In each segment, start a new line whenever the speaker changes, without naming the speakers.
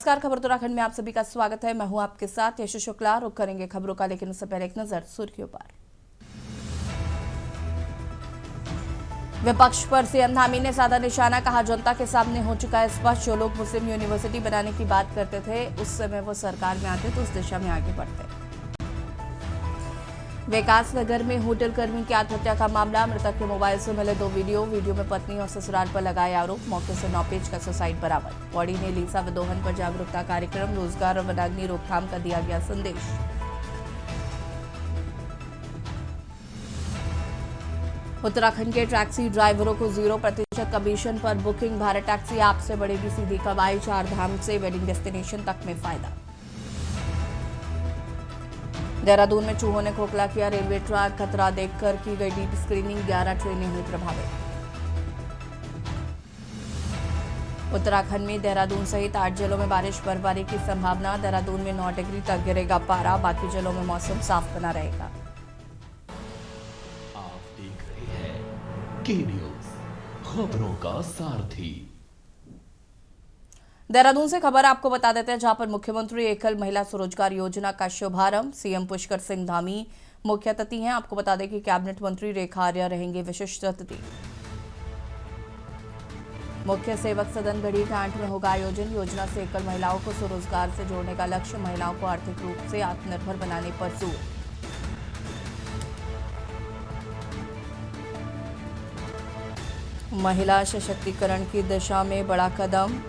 नमस्कार, खबर उत्तराखंड में आप सभी का स्वागत है। मैं हूं आपके साथ यश शुक्ला। रुक करेंगे खबरों का, लेकिन उससे पहले एक नजर सुर्खियों पर। विपक्ष पर सीएम धामी ने साधा निशाना, कहा जनता के सामने हो चुका है स्पष्ट, जो लोग मुस्लिम यूनिवर्सिटी बनाने की बात करते थे उस समय वो सरकार में आते तो उस दिशा में आगे बढ़ते। विकास नगर में होटल कर्मी की आत्महत्या का मामला, मृतक के मोबाइल से मिले 2 वीडियो में पत्नी और ससुराल पर लगाए आरोप, मौके से 9 पेज का सुसाइड बरामद। पौड़ी ने लीसा व दोहन पर जागरूकता कार्यक्रम, रोजगार और वनाग्नि रोकथाम का दिया गया संदेश। उत्तराखंड के टैक्सी ड्राइवरों को 0% कमीशन पर बुकिंग, भारत टैक्सी ऐप से बढ़ेगी सीधी कमाई, 4 धाम से वेडिंग डेस्टिनेशन तक में फायदा। देहरादून में चूहों ने खोखला किया रेलवे ट्रैक, खतरा देखकर की गई डीप स्क्रीनिंग, 11 ट्रेनें हुई प्रभावित। उत्तराखंड में देहरादून सहित 8 जिलों में बारिश बर्फबारी की संभावना, देहरादून में 9 डिग्री तक गिरेगा पारा, बाकी जिलों में मौसम साफ बना रहेगा।
आप देख रहे हैं के न्यूज़, खबरों का सारथी।
देहरादून से खबर आपको बता देते हैं, जहां पर मुख्यमंत्री एकल महिला स्वरोजगार योजना का शुभारंभ, सीएम पुष्कर सिंह धामी मुख्य अतिथि हैं। आपको बता दें कि कैबिनेट मंत्री रेखा आर्या रहेंगे विशिष्ट अतिथि। मुख्य सेवक सदन गढ़ी घाट में होगा आयोजन, योजना से एकल महिलाओं को स्वरोजगार से जोड़ने का लक्ष्य, महिलाओं को आर्थिक रूप से आत्मनिर्भर बनाने पर जोर। महिला सशक्तिकरण की दिशा में बड़ा कदम,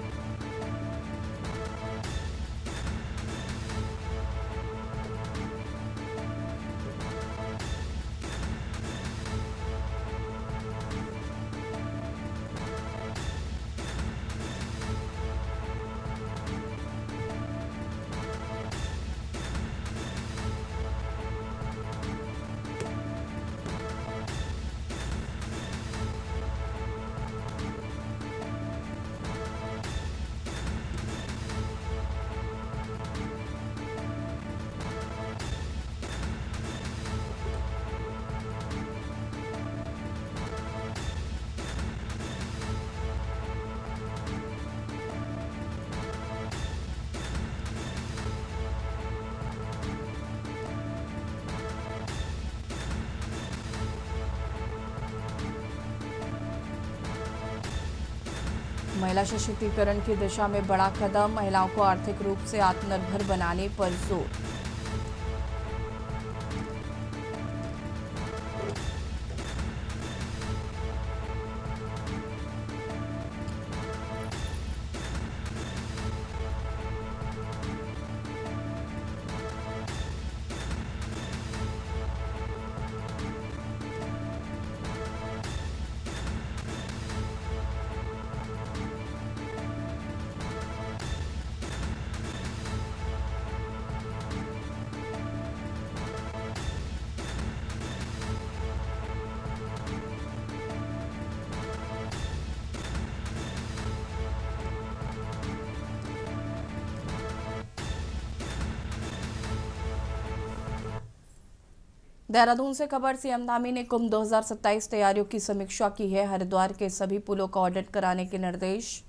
महिला सशक्तिकरण की दिशा में बड़ा कदम, महिलाओं को आर्थिक रूप से आत्मनिर्भर बनाने पर जोर। देहरादून से खबर, सीएम धामी ने कुंभ 2027 तैयारियों की समीक्षा की है, हरिद्वार के सभी पुलों का ऑडिट कराने के निर्देश,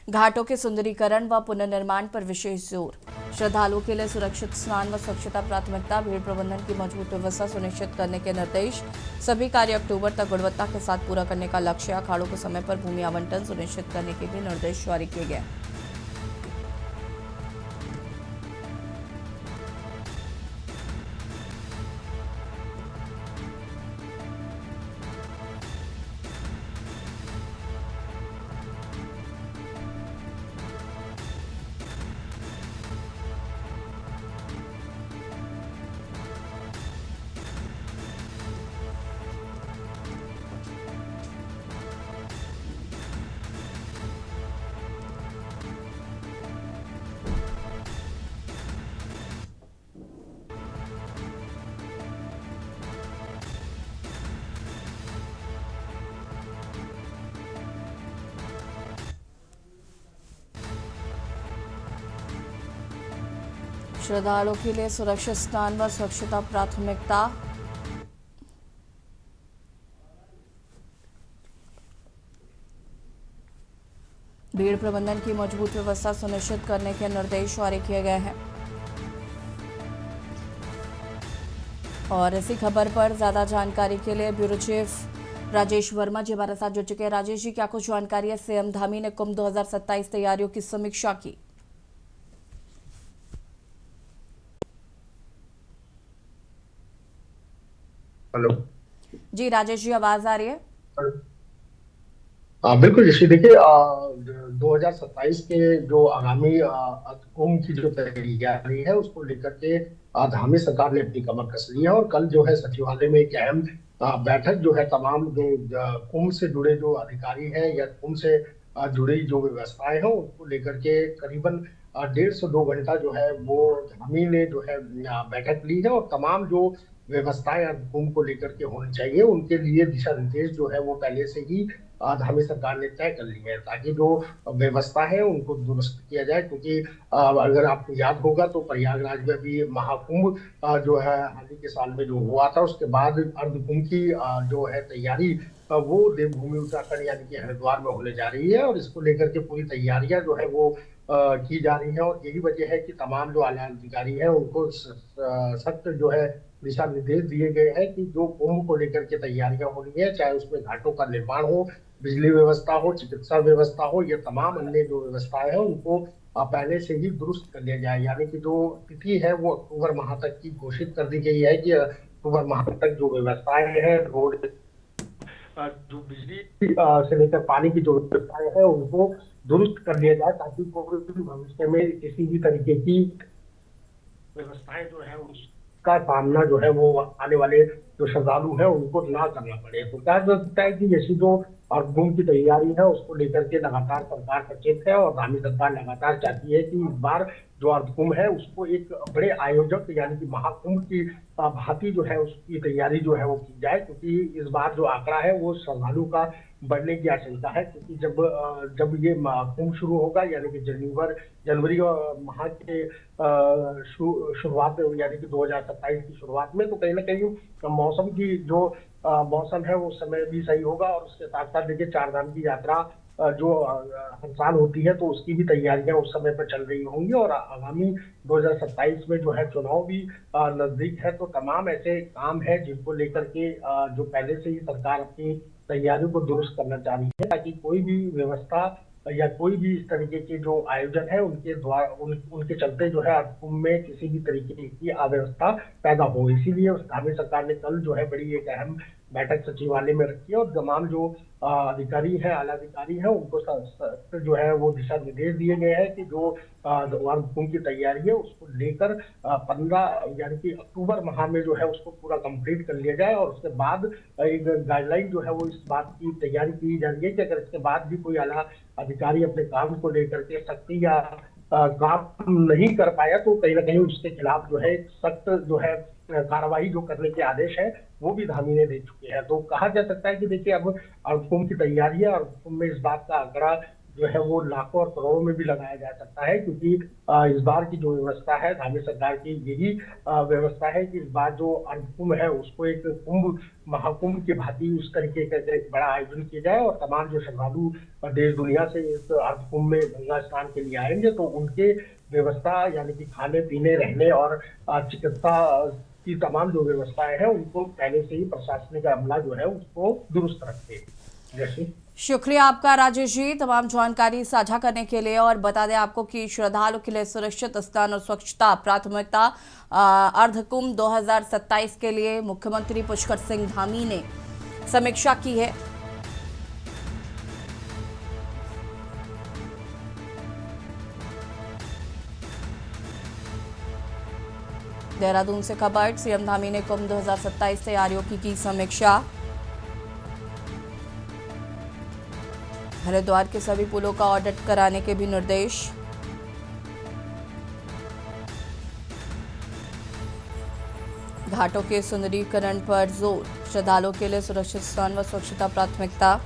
घाटों के सुंदरीकरण व पुनर्निर्माण पर विशेष जोर, श्रद्धालुओं के लिए सुरक्षित स्नान व स्वच्छता प्राथमिकता, भीड़ प्रबंधन की मजबूत व्यवस्था सुनिश्चित करने के निर्देश, सभी कार्य अक्टूबर तक गुणवत्ता के साथ पूरा करने का लक्ष्य, अखाड़ों को समय पर भूमि आवंटन सुनिश्चित करने के भी निर्देश जारी किए गए। श्रद्धालुओं के लिए सुरक्षित स्नान व स्वच्छता प्राथमिकता, भीड़ प्रबंधन की मजबूत व्यवस्था सुनिश्चित करने के निर्देश जारी किए गए हैं। और इसी खबर पर ज्यादा जानकारी के लिए ब्यूरो चीफ राजेश वर्मा जी हमारे साथ जुड़ चुके हैं। राजेश जी, क्या कुछ जानकारी है? सीएम धामी ने कुंभ 2027 तैयारियों की समीक्षा की।
हेलो
जी राजेश जी, आवाज आ रही है?
बिल्कुल जैसे देखिए 2027 के जो आगामी कुंभ की जो तैयारी है उसको लेकर के धामी सरकार ने अपनी कमर कस ली है। और कल जो है सचिवालय में एक अहम बैठक जो है तमाम जो कुंभ से जुड़े जो अधिकारी हैं या कुंभ से जुड़ी जो व्यवस्थाएं हैं उनको लेकर के करीबन 1.5 से 2 घंटा जो है वो धामी ने जो है बैठक ली है। और तमाम जो व्यवस्थाएं कुंभ को लेकर के होनी चाहिए उनके लिए दिशा निर्देश जो है वो पहले से ही धामी सरकार ने तय कर ली है, ताकि जो व्यवस्था है उनको दुरुस्त किया जाए। क्योंकि अगर आपको याद होगा तो प्रयागराज में भी महाकुंभ जो है हाल ही के साल में जो हुआ था उसके बाद अर्धकुंभ की जो है तैयारी वो देवभूमि उत्तराखंड यानी कि हरिद्वार में होने जा रही है। और इसको लेकर के पूरी तैयारियां जो है वो की जा रही है। और यही वजह है कि तमाम जो आला अधिकारी हैं उनको सख्त जो है दिशा निर्देश दिए गए हैं कि जो कुंभ को लेकर के तैयारियां हो रही है, चाहे उसमें घाटों का निर्माण हो, बिजली व्यवस्था हो, चिकित्सा व्यवस्था हो, या तमाम अन्य जो व्यवस्थाएं हैं उनको पहले से ही दुरुस्त कर लिया जाए। यानी कि जो तिथि है वो अक्टूबर माह तक की घोषित कर दी गई है कि अक्टूबर माह तक जो व्यवस्थाएं हैं, रोड जो बिजली से लेकर पानी की जो व्यवस्थाएं हैं उनको दुरुस्त कर लिया जाए, ताकि कोई भी भविष्य में किसी भी तरीके की व्यवस्थाएं जो है उसका सामना जो है वो आने वाले जो श्रद्धालु है उनको ना करना पड़े। तो क्या लगता है कि जैसी जो कुंभ की तैयारी है उसको लेकर के लगातार सरकार सचेत है और धामी सरकार लगातार चाहती है कि इस बार जो अर्धकुंभ है उसको एक बड़े आयोजक यानी कि महाकुंभ की भांति जो है उसकी तैयारी जो है वो की जाए। क्योंकि इस बार जो आंकड़ा है वो श्रद्धालु का बढ़ने की आशंका है। क्योंकि जब ये कुंभ शुरू होगा यानी कि जनवरी माह के शुरुआत यानी कि 2027 की शुरुआत में, तो कहीं ना कहीं मौसम की जो मौसम है वो समय भी सही होगा। और उसके साथ साथ देखिए चारधाम की यात्रा जो हर साल होती है तो उसकी भी तैयारियां उस समय पर चल रही होंगी। और आगामी 2027 में जो है चुनाव भी नजदीक है। तो तमाम ऐसे काम है जिनको लेकर के जो पहले से ही सरकार अपनी तैयारियों को दुरुस्त करना चाह रही है, ताकि कोई भी व्यवस्था या कोई भी इस तरीके के जो आयोजन है उनके द्वारा उनके चलते जो है कुंभ में किसी भी तरीके की अव्यवस्था पैदा हो। इसीलिए धामी सरकार ने कल जो है बड़ी एक अहम बैठक सचिवालय में रखी है। और तमाम जो अधिकारी हैं, आला अधिकारी हैं, उनको जो है वो दिशा निर्देश दिए गए हैं कि जो कुंभ की तैयारी है उसको लेकर 15 यानी कि अक्टूबर माह में जो है उसको पूरा कंप्लीट कर लिया जाए। और उसके बाद एक गाइडलाइन जो है वो इस बात की तैयारी की जा रही है कि अगर इसके बाद भी कोई आला अधिकारी अपने काम को लेकर के सख्ती या काम नहीं कर पाया तो कहीं ना कहीं उसके खिलाफ जो है सख्त जो है कार्रवाई जो करने के आदेश है वो भी धामी ने दे चुके हैं। तो कहा जा सकता है कि देखिए अब कुंभ की तैयारी है और कुंभ में इस बात का आंकड़ा जो है वो लाखों और करोड़ों में भी लगाया जा सकता है। क्योंकि इस बार की जो व्यवस्था है धामी सरकार की यही व्यवस्था है कि इस बार जो अर्धकुंभ है उसको एक कुंभ महाकुंभ की भांति उस तरीके का एक बड़ा आयोजन किया जाए। और तमाम जो श्रद्धालु देश दुनिया से इस अर्धकुंभ में गंगा स्नान के लिए आएंगे तो उनके व्यवस्था यानी कि खाने पीने, रहने और चिकित्सा की तमाम जो व्यवस्थाएं हैं उनको पहले से ही प्रशासनिक अमला जो है उसको दुरुस्त रखते हैं। जैसे
शुक्रिया आपका राजेश जी तमाम जानकारी साझा करने के लिए। और बता दें आपको कि श्रद्धालु के लिए सुरक्षित स्नान और स्वच्छता प्राथमिकता अर्धकुंभ 2027 के लिए मुख्यमंत्री पुष्कर सिंह धामी ने समीक्षा की है। देहरादून से खबर, सीएम धामी ने कुंभ 2027 तैयारियों की समीक्षा। हरिद्वार के सभी पुलों का ऑडिट कराने के भी निर्देश। घाटों के सुंदरीकरण पर जोर, श्रद्धालुओं के लिए सुरक्षित स्नान व स्वच्छता प्राथमिकता।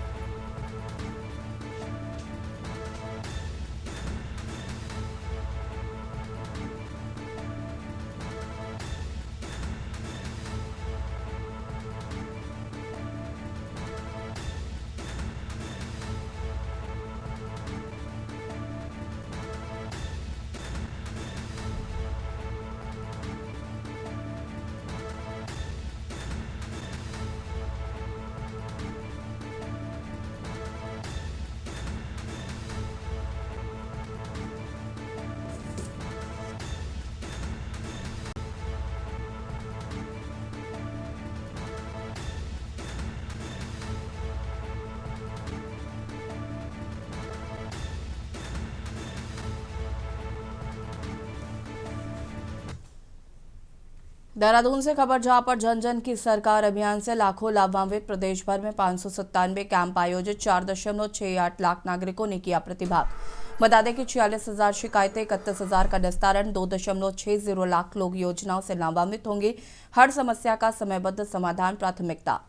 देहरादून से खबर, जहां पर जन जन की सरकार अभियान से लाखों लाभान्वित। प्रदेश भर में 597 कैंप आयोजित, 4.68 लाख नागरिकों ने किया प्रतिभाग। बता दें कि 46,000 शिकायतें, 31,000 का निस्तारण, 2.60 लाख लोग योजनाओं से लाभान्वित होंगे। हर समस्या का समयबद्ध समाधान प्राथमिकता।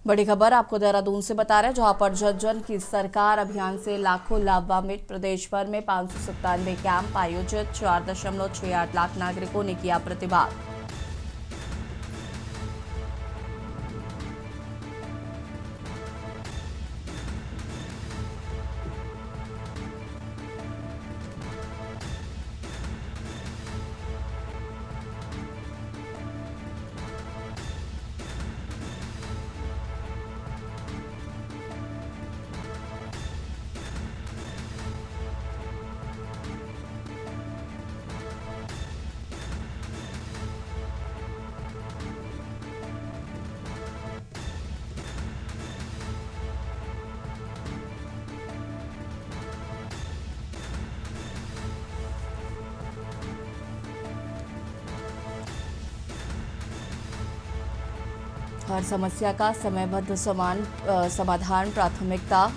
बड़ी खबर आपको देहरादून से बता रहे हैं, जहां पर जन जन की सरकार अभियान से लाखों लाभान्वित। प्रदेश भर में 597 कैंप आयोजित, 4.68 लाख नागरिकों ने किया प्रतिभाग। हर समस्या का समयबद्ध समाधान प्राथमिकता।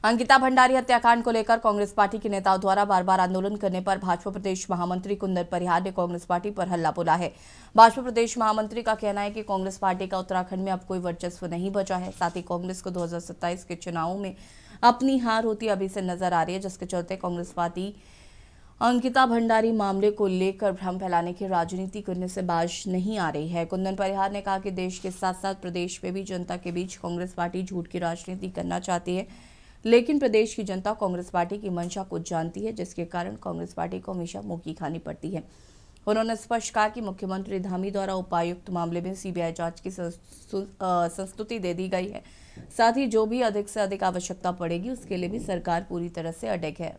अंकिता भंडारी हत्याकांड को लेकर कांग्रेस पार्टी के नेताओं द्वारा बार बार आंदोलन करने पर भाजपा प्रदेश महामंत्री कुंदन परिहार ने कांग्रेस पार्टी पर हल्ला बोला है। भाजपा प्रदेश महामंत्री का कहना है कि कांग्रेस पार्टी का उत्तराखंड में अब कोई वर्चस्व नहीं बचा है। साथ ही कांग्रेस को 2027 के चुनावों में अपनी हार होती अभी से नजर आ रही है, जिसके चलते कांग्रेस पार्टी अंकिता भंडारी मामले को लेकर भ्रम फैलाने की राजनीति करने से बाज नहीं आ रही है। कुंदन परिहार ने कहा कि देश के साथ साथ प्रदेश में भी जनता के बीच कांग्रेस पार्टी झूठ की राजनीति करना चाहती है, लेकिन प्रदेश की जनता कांग्रेस पार्टी की मंशा को जानती है, जिसके कारण कांग्रेस पार्टी को हमेशा मुंह की खानी पड़ती है। उन्होंने स्पष्ट कहा कि मुख्यमंत्री धामी द्वारा उपायुक्त मामले में सीबीआई जांच की संस्तुति दे दी गई है। साथ ही जो भी अधिक से अधिक आवश्यकता पड़ेगी उसके लिए भी सरकार पूरी तरह से अडिग है।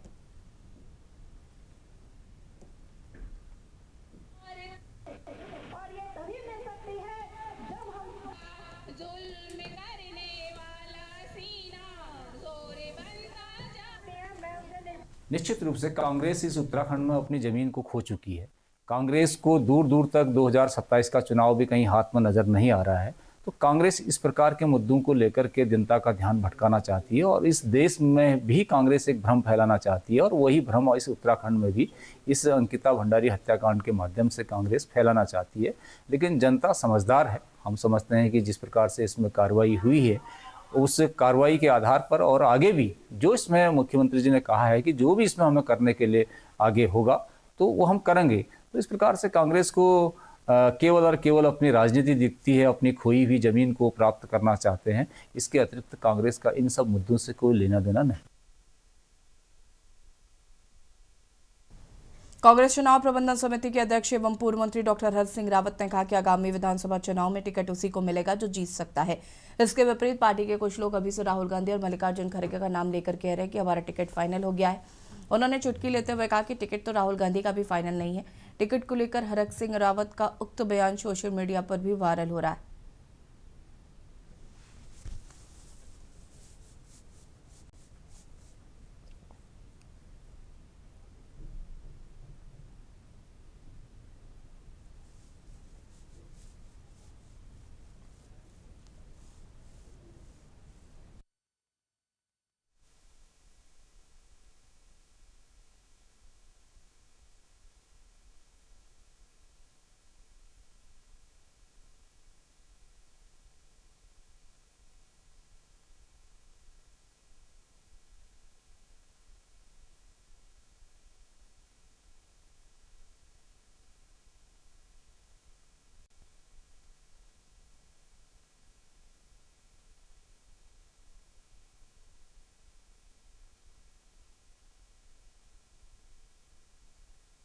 निश्चित रूप से कांग्रेस इस उत्तराखंड में अपनी जमीन को खो चुकी है। कांग्रेस को दूर दूर तक 2027 का चुनाव भी कहीं हाथ में नजर नहीं आ रहा है। तो कांग्रेस इस प्रकार के मुद्दों को लेकर के जनता का ध्यान भटकाना चाहती है और इस देश में भी कांग्रेस एक भ्रम फैलाना चाहती है और वही भ्रम इस उत्तराखंड में भी इस अंकिता भंडारी हत्याकांड के माध्यम से कांग्रेस फैलाना चाहती है। लेकिन जनता समझदार है। हम समझते हैं कि जिस प्रकार से इसमें कार्रवाई हुई है उस कार्रवाई के आधार पर और आगे भी जो इसमें मुख्यमंत्री जी ने कहा है कि जो भी इसमें हमें करने के लिए आगे होगा तो वो हम करेंगे। तो इस प्रकार से कांग्रेस को केवल और केवल अपनी राजनीति दिखती है, अपनी खोई हुई जमीन को प्राप्त करना चाहते हैं। इसके अतिरिक्त कांग्रेस का इन सब मुद्दों से कोई लेना देना नहीं।
कांग्रेस चुनाव प्रबंधन समिति के अध्यक्ष एवं पूर्व मंत्री डॉक्टर हर्ष सिंह रावत ने कहा कि आगामी विधानसभा चुनाव में टिकट उसी को मिलेगा जो जीत सकता है। इसके विपरीत पार्टी के कुछ लोग अभी से राहुल गांधी और मल्लिकार्जुन खड़गे का नाम लेकर कह रहे हैं कि हमारा टिकट फाइनल हो गया है। उन्होंने चुटकी लेते हुए कहा कि टिकट तो राहुल गांधी का भी फाइनल नहीं है। टिकट को लेकर हर्ष सिंह रावत का उक्त बयान सोशल मीडिया पर भी वायरल हो रहा है।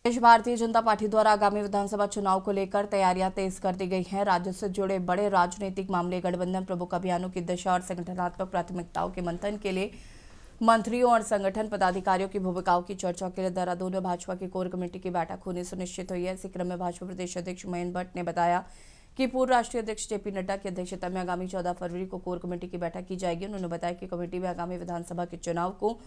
प्रदेश भारतीय जनता पार्टी द्वारा आगामी विधानसभा चुनाव को लेकर तैयारियां तेज कर दी गई हैं। राज्य से जुड़े बड़े राजनीतिक मामले, गठबंधन प्रमुख अभियानों की दिशा और संगठनात्मक प्राथमिकताओं के मंथन के लिए मंत्रियों और संगठन पदाधिकारियों की भूमिकाओं की चर्चा के लिए देहरादून में भाजपा की कोर कमेटी की बैठक होनी सुनिश्चित हुई है। इसी क्रम में भाजपा प्रदेश अध्यक्ष महेंद्र भट्ट ने बताया कि पूर्व राष्ट्रीय अध्यक्ष जेपी नड्डा की अध्यक्षता में आगामी 14 फरवरी को कोर कमेटी की बैठक की जाएगी। उन्होंने बताया कि कमेटी में आगामी विधानसभा के चुनाव को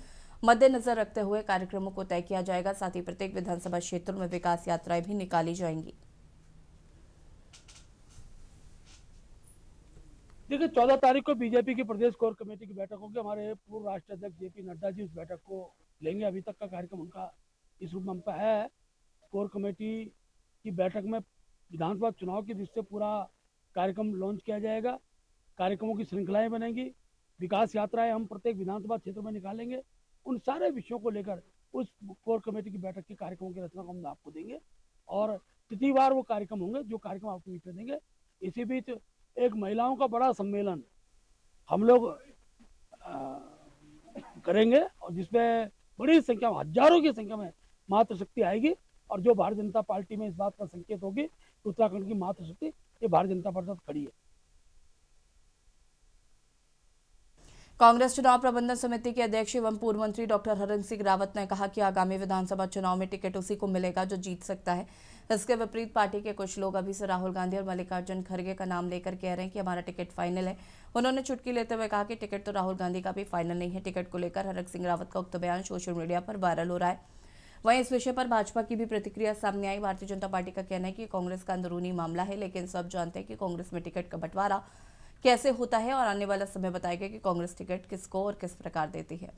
मद्देनजर रखते हुए कार्यक्रमों को तय किया जाएगा। साथ ही प्रत्येक विधानसभा क्षेत्रों में विकास यात्राएं भी निकाली जाएंगी।
देखिए 14 तारीख को बीजेपी की प्रदेश कोर कमेटी की बैठक होगी। हमारे पूर्व राष्ट्रीय अध्यक्ष जेपी नड्डा जी उस बैठक को लेंगे। अभी तक का कार्यक्रम उनका इस रूप में है। कोर कमेटी की बैठक में विधानसभा चुनाव की दृष्टि से पूरा कार्यक्रम लॉन्च किया जाएगा। कार्यक्रमों की श्रृंखलाएं बनेंगी, विकास यात्राएं हम प्रत्येक विधानसभा क्षेत्र में निकालेंगे। उन सारे विषयों को लेकर उस कोर कमेटी की बैठक के कार्यक्रमों की रचना को हम आपको देंगे और तिथिवार वो कार्यक्रम होंगे जो कार्यक्रम आपको बीच में देंगे। इसी बीच एक महिलाओं का बड़ा सम्मेलन हम लोग करेंगे और जिसमें बड़ी संख्या में, हजारों की संख्या में मातृशक्ति आएगी और जो भारतीय जनता पार्टी में इस बात का संकेत होगी कि उत्तराखंड की मातृशक्ति ये भारतीय जनता पार्टी खड़ी है।
कांग्रेस चुनाव प्रबंधन समिति के अध्यक्ष एवं पूर्व मंत्री डॉक्टर हरन सिंह रावत ने कहा कि आगामी विधानसभा चुनाव में टिकट उसी को मिलेगा जो जीत सकता है। इसके विपरीत पार्टी के कुछ लोग अभी से राहुल गांधी और मल्लिकार्जुन खड़गे का नाम लेकर कह रहे हैं कि हमारा टिकट फाइनल है। उन्होंने चुटकी लेते हुए कहा कि टिकट तो राहुल गांधी का भी फाइनल नहीं है। टिकट को लेकर हरन सिंह रावत का उक्त बयान सोशल मीडिया पर वायरल हो रहा है। वहीं इस विषय पर भाजपा की भी प्रतिक्रिया सामने आई। भारतीय जनता पार्टी का कहना है कि कांग्रेस का अंदरूनी मामला है, लेकिन सब जानते हैं कि कांग्रेस में टिकट का बंटवारा कैसे होता है और आने वाला समय बताएगा कि कांग्रेस टिकट किसको और किस प्रकार देती है।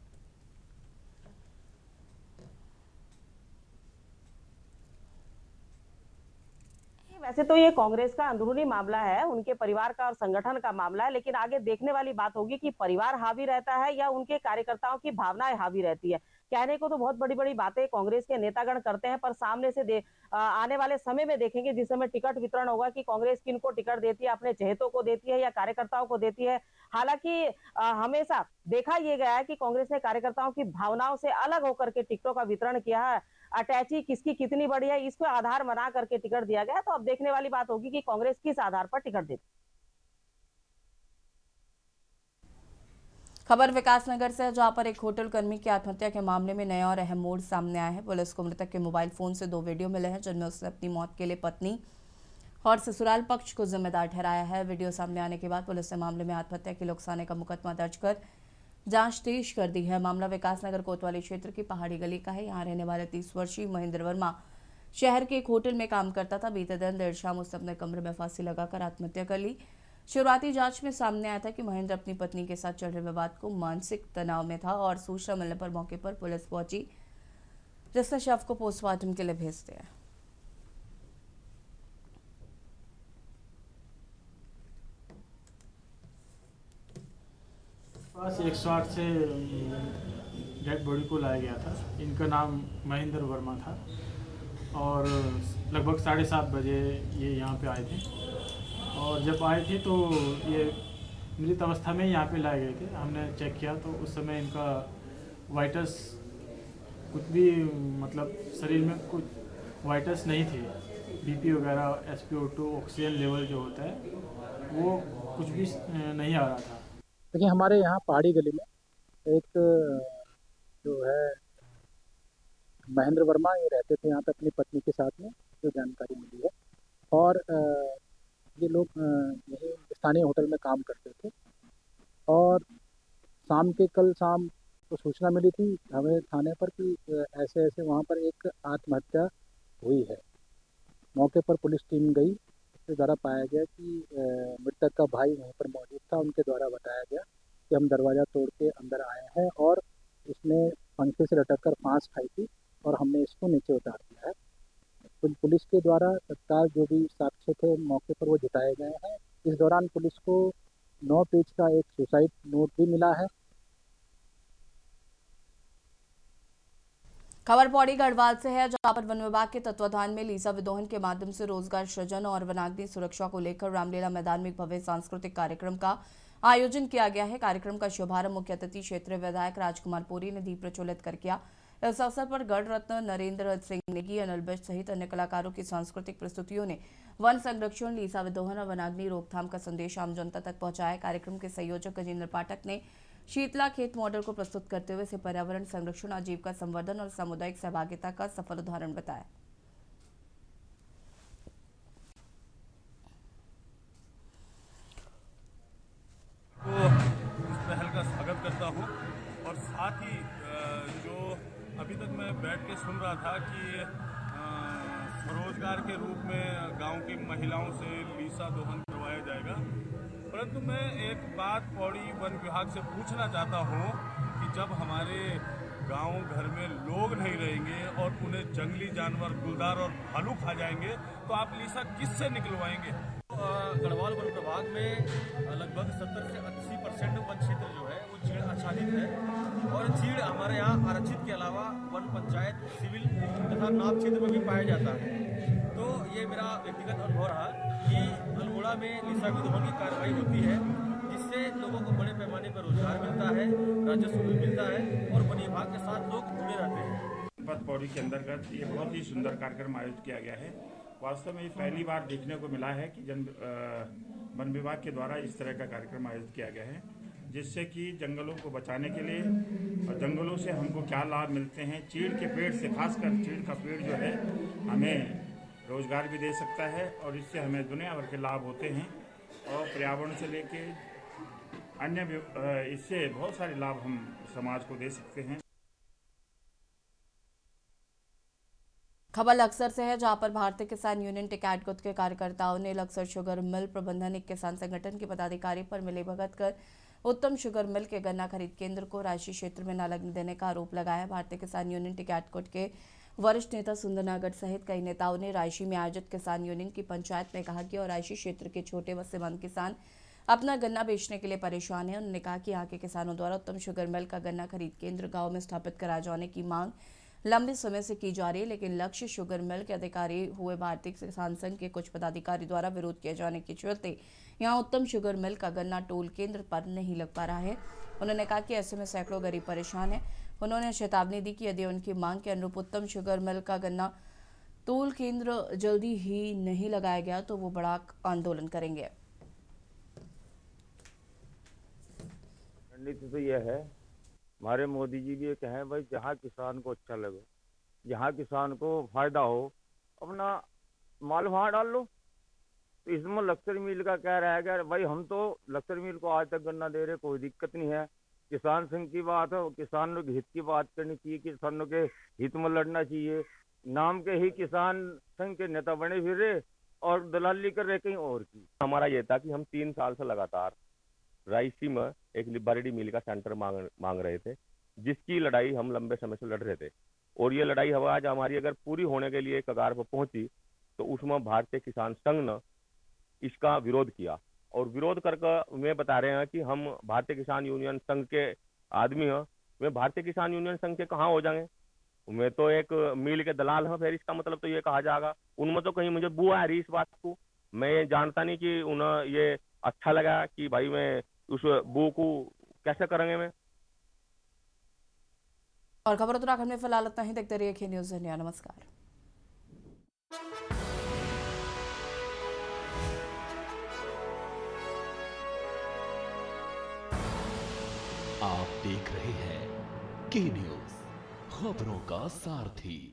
वैसे तो ये कांग्रेस का अंदरूनी मामला है, उनके परिवार का और संगठन का मामला है, लेकिन आगे देखने वाली बात होगी कि परिवार हावी रहता है या उनके कार्यकर्ताओं की भावनाएं हावी रहती है। कहने को तो बहुत बड़ी बड़ी बातें कांग्रेस के नेतागण करते हैं, पर सामने से आने वाले समय में देखेंगे जिस समय टिकट वितरण होगा कि कांग्रेस किनको टिकट देती है, अपने चहेतों को देती है या कार्यकर्ताओं को देती है। हालांकि हमेशा देखा ये गया है कि कांग्रेस ने कार्यकर्ताओं की भावनाओं से अलग होकर के टिकटों का वितरण किया है। अटैची किसकी कितनी बड़ी है इसको आधार बना करके टिकट दिया गया। तो अब देखने वाली बात होगी कि कांग्रेस किस आधार पर टिकट देती।
खबर विकासनगर से है, जहां पर एक होटल कर्मी की आत्महत्या के मामले में नया और अहम मोड़ सामने आया है। पुलिस को मृतक के मोबाइल फोन से 2 वीडियो मिले हैं जिनमें उसने अपनी मौत के लिए पत्नी और ससुराल पक्ष को जिम्मेदार ठहराया है। वीडियो सामने आने के बाद पुलिस ने मामले में आत्महत्या के लिए उकसाने का मुकदमा दर्ज कर जांच तेज कर दी है। मामला विकासनगर कोतवाली क्षेत्र की पहाड़ी गली का है। यहाँ रहने वाले 30 वर्षीय महेंद्र वर्मा शहर के एक होटल में काम करता था। बीते दिन देर शाम उसने अपने कमरे में फांसी लगाकर आत्महत्या कर ली। शुरुआती जांच में सामने आया था कि महेंद्र अपनी पत्नी के साथ चल रहे विवाद को मानसिक तनाव में था और सूचना मिलने पर मौके पर पुलिस पहुंची, जिसने शव को पोस्टमार्टम के लिए भेज दिया।
पास 108 से डेड बॉडी को लाया गया था। इनका नाम महेंद्र वर्मा था और लगभग 7:30 बजे ये यहाँ पे आए थे और जब आए थे तो ये मृत अवस्था में यहाँ पे लाए गए थे। हमने चेक किया तो उस समय इनका वाइटल्स कुछ भी मतलब शरीर में कुछ वाइटल्स नहीं थे। बीपी वगैरह, SpO2 ऑक्सीजन लेवल जो होता है वो कुछ भी नहीं आ रहा था।
देखिए हमारे यहाँ पहाड़ी गली में एक जो है महेंद्र वर्मा ये रहते थे यहाँ पे अपनी पत्नी के साथ में, जो जानकारी मिली है। और ये लोग यही स्थानीय होटल में काम करते थे और कल शाम को सूचना मिली थी हमें थाने पर कि ऐसे ऐसे वहाँ पर एक आत्महत्या हुई है। मौके पर पुलिस टीम गई। इसके द्वारा पाया गया कि मृतक का भाई वहीं पर मौजूद था। उनके द्वारा बताया गया कि हम दरवाज़ा तोड़ के अंदर आए हैं और इसने पंखे से लटक कर फांस खाई थी और हमने इसको नीचे उतार दिया है। पुलिस के द्वारा तत्काल जो भी साक्ष्य थे मौके पर वो जुटाए गए हैं। इस दौरान पुलिस को 9 पेज का एक सुसाइड नोट भी मिला है।
खबर पौड़ी गढ़वाल से है, जहां पर वन विभाग के तत्वाधान में लीसा विदोहन के माध्यम से रोजगार सृजन और वनाग्नि सुरक्षा को लेकर रामलीला मैदान में एक भव्य सांस्कृतिक कार्यक्रम का आयोजन किया गया है। कार्यक्रम का शुभारंभ मुख्य अतिथि क्षेत्रीय विधायक राजकुमार पुरी ने दीप प्रज्वलित कर किया। इस अवसर पर गढ़ रत्न नरेंद्र सिंह नेगी, अनिल बिष्ट सहित अन्य कलाकारों की सांस्कृतिक प्रस्तुतियों ने वन संरक्षण, लीसा विदोहन और वनाग्नि रोकथाम का संदेश आम जनता तक पहुंचाया। कार्यक्रम के संयोजक गजेंद्र पाठक ने शीतला खेत मॉडल को प्रस्तुत करते हुए इसे पर्यावरण संरक्षण, आजीविका संवर्धन और सामुदायिक सहभागिता का सफल उदाहरण बताया।
इस पहल का स्वागत करता हूं और साथ ही जो अभी तक मैं बैठ के सुन रहा था कि स्वरोजगार के रूप में गांव की महिलाओं से लीसा दोहन करवाया जाएगा, परंतु मैं एक बात पौड़ी वन विभाग से पूछना चाहता हूं कि जब हमारे गांव घर में लोग नहीं रहेंगे और उन्हें जंगली जानवर गुलदार और भालू खा जाएंगे तो आप लीसा किससे निकलवाएंगे?
गढ़वाल वन प्रभाग में लगभग 70 से 80% वन क्षेत्र जो है वो चीड़ आच्छादित है और चीड़ हमारे यहाँ आरक्षित के अलावा वन पंचायत, सिविल तथा नाप क्षेत्र में भी पाया जाता है। तो ये मेरा व्यक्तिगत अनुभव रहा कि अल्मोड़ा में लीसा विदोहन की कार्रवाई होती है, जिससे लोगों को बड़े पैमाने पर रोजगार मिलता है, राजस्व भी मिलता है और वन विभाग के साथ लोग जुड़े रहते हैं।
जनपद पौड़ी के अंतर्गत ये बहुत ही सुंदर कार्यक्रम आयोजित किया गया है। वास्तव में ये पहली बार देखने को मिला है कि वन विभाग के द्वारा इस तरह का कार्यक्रम आयोजित किया गया है, जिससे कि जंगलों को बचाने के लिए और जंगलों से हमको क्या लाभ मिलते हैं। चीड़ के पेड़ से, खासकर चीड़ का पेड़ जो है हमें रोजगार भी दे सकता है और इससे हमें दुनिया भर के लाभ होते हैं और पर्यावरण से लेके अन्य इससे बहुत सारे लाभ हम समाज को दे सकते हैं।
खबर लक्सर से है, जहां पर भारतीय किसान यूनियन टिकैतगुट के कार्यकर्ताओं ने लक्सर शुगर मिल प्रबंधन एक किसान संगठन के पदाधिकारी पर मिलीभगत कर उत्तम शुगर मिल के गन्ना खरीद केंद्र को रायशी क्षेत्र में न लगने देने का आरोप लगाया। भारतीय किसान यूनियन टिकैतगुट के वरिष्ठ नेता सुंदर नागड़ सहित कई नेताओं ने रायशी में आयोजित किसान यूनियन की पंचायत में कहा कि और रायशी क्षेत्र के छोटे व सीमांत किसान अपना गन्ना बेचने के लिए परेशान है। उन्होंने कहा कि यहाँ के किसानों द्वारा उत्तम शुगर मिल का गन्ना खरीद केंद्र गाँव में स्थापित कराए जाने की मांग लंबे समय से की जा रही है, लेकिन लक्ष्य शुगर मिल के अधिकारी हुए भारतीय किसान संघ के कुछ पदाधिकारी द्वारा विरोध किए जाने के चलते यहां उत्तम शुगर मिल का गन्ना टोल केंद्र पर नहीं लग पा रहा है। उन्होंने कहा कि ऐसे में सैकड़ों गरीब परेशान हैं। उन्होंने चेतावनी दी कि यदि उनकी मांग के अनुरूप उत्तम शुगर मिल का गन्ना टोल केंद्र जल्दी ही नहीं लगाया गया तो वो बड़ा आंदोलन करेंगे।
रणनीति तो यह है, हमारे मोदी जी भी ये कहें भाई जहाँ किसान को अच्छा लगे, जहाँ किसान को फायदा हो, अपना माल वहाँ डाल लो। तो इसमें लक्सर मिल का क्या रहेगा भाई, हम तो लक्सर मिल को आज तक गन्ना दे रहे, कोई दिक्कत नहीं है। किसान संघ की बात है, किसानों के हित की बात करनी चाहिए, किसानों के हित में लड़ना चाहिए। नाम के ही किसान संघ के नेता बने फिर रहे और दलाली कर रहे कहीं और की।
हमारा ये था कि हम 3 साल से लगातार रायसी में एक लिबर्टी मिल का सेंटर मांग रहे थे, जिसकी लड़ाई हम लंबे समय से लड़ रहे थे। और ये लड़ाई हवा आज हमारी अगर पूरी होने के लिए कगार पर पहुंची तो उसमें भारतीय किसान संघ ने इसका विरोध किया। और विरोध करके वे बता रहे हैं कि हम भारतीय किसान यूनियन संघ के आदमी हैं। वे भारतीय किसान यूनियन संघ के कहाँ हो जाएंगे, वे तो एक मिल के दलाल हैं। फिर इसका मतलब तो ये कहा जाएगा उनमें तो कहीं मुझे बुआ आ रही इस बात को। मैं ये जानता नहीं कि उन्हें ये अच्छा लगा कि भाई मैं उस बू को कैसे करेंगे मैं।
और खबर उत्तराखंड में फिलहाल इतना ही। देखते रहिए के न्यूज़ इंडिया। नमस्कार।
आप देख रहे हैं के न्यूज़, खबरों का सारथी।